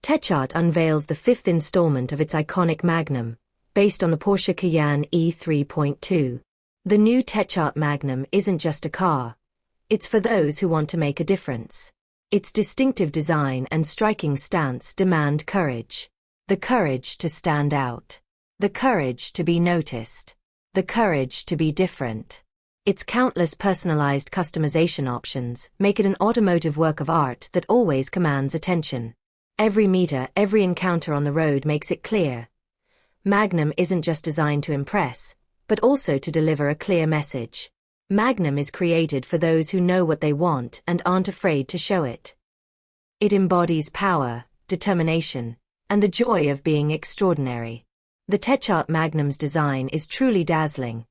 TechArt unveils the fifth installment of its iconic Magnum, based on the Porsche Cayenne E3.2. The new TECHART Magnum isn't just a car. It's for those who want to make a difference. Its distinctive design and striking stance demand courage. The courage to stand out. The courage to be noticed. The courage to be different. Its countless personalized customization options make it an automotive work of art that always commands attention. Every meter, every encounter on the road makes it clear. Magnum isn't just designed to impress, but also to deliver a clear message. Magnum is created for those who know what they want and aren't afraid to show it. It embodies power, determination, and the joy of being extraordinary. The TechArt Magnum's design is truly dazzling.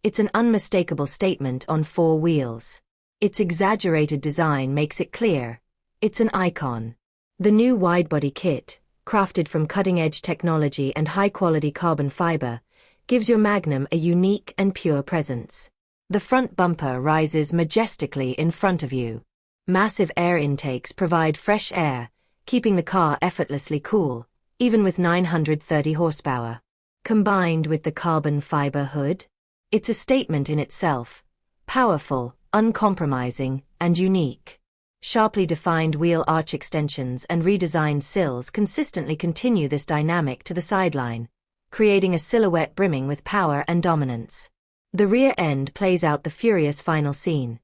It's an unmistakable statement on four wheels. Its exaggerated design makes it clear. It's an icon. The new widebody kit, crafted from cutting-edge technology and high-quality carbon fiber, gives your Magnum a unique and pure presence. The front bumper rises majestically in front of you. Massive air intakes provide fresh air, keeping the car effortlessly cool, even with 930 horsepower. Combined with the carbon fiber hood, it's a statement in itself, powerful, uncompromising, and unique. Sharply defined wheel arch extensions and redesigned sills consistently continue this dynamic to the sideline, creating a silhouette brimming with power and dominance. The rear end plays out the furious final scene.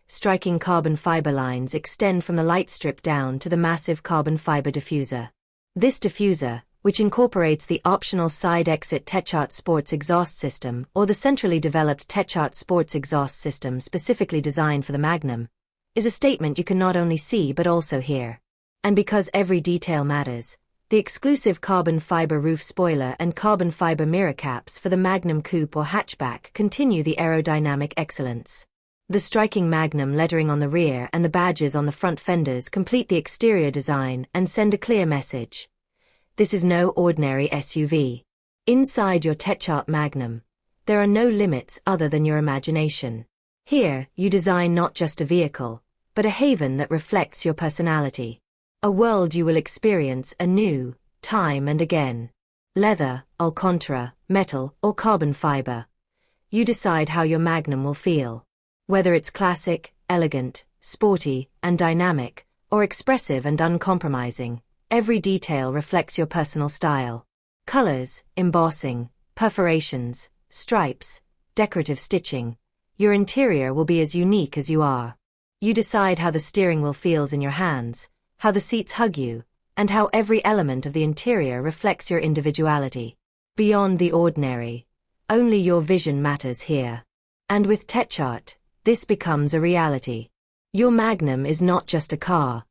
Striking carbon fiber lines extend from the light strip down to the massive carbon fiber diffuser. This diffuser, which incorporates the optional side-exit TechArt Sports exhaust system or the centrally developed TechArt Sports exhaust system specifically designed for the Magnum, is a statement you can not only see but also hear. And because every detail matters, the exclusive carbon fiber roof spoiler and carbon fiber mirror caps for the Magnum Coupe or hatchback continue the aerodynamic excellence. The striking Magnum lettering on the rear and the badges on the front fenders complete the exterior design and send a clear message. This is no ordinary SUV. Inside your TechArt Magnum, there are no limits other than your imagination. Here, you design not just a vehicle, but a haven that reflects your personality. A world you will experience anew, time and again. Leather, Alcantara, metal, or carbon fiber. You decide how your Magnum will feel. Whether it's classic, elegant, sporty, and dynamic, or expressive and uncompromising, every detail reflects your personal style. Colors, embossing, perforations, stripes, decorative stitching. Your interior will be as unique as you are. You decide how the steering wheel feels in your hands, how the seats hug you, and how every element of the interior reflects your individuality. Beyond the ordinary, only your vision matters here. And with TechArt, this becomes a reality. Your Magnum is not just a car.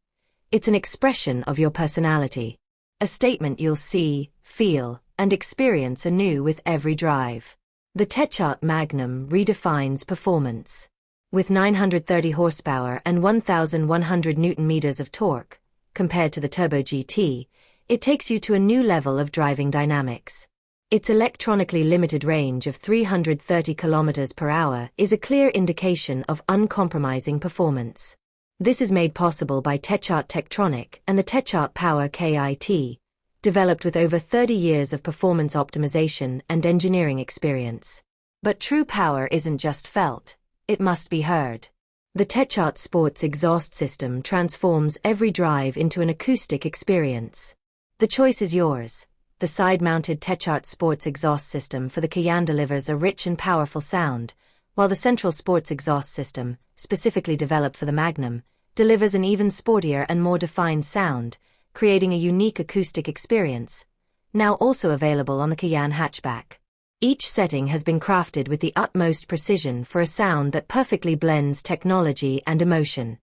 It's an expression of your personality. A statement you'll see, feel, and experience anew with every drive. The TechArt Magnum redefines performance. With 930 horsepower and 1,100 Newton-meters of torque, compared to the Turbo GT, it takes you to a new level of driving dynamics. Its electronically limited range of 330 kilometers per hour is a clear indication of uncompromising performance. This is made possible by TechArt Tektronic and the TechArt Power Kit, developed with over 30 years of performance optimization and engineering experience. But true power isn't just felt, it must be heard. The TechArt Sports exhaust system transforms every drive into an acoustic experience. The choice is yours. The side-mounted TechArt Sports exhaust system for the Cayenne delivers a rich and powerful sound, while the central sports exhaust system, specifically developed for the Magnum, delivers an even sportier and more defined sound, creating a unique acoustic experience, now also available on the Cayenne hatchback. Each setting has been crafted with the utmost precision for a sound that perfectly blends technology and emotion.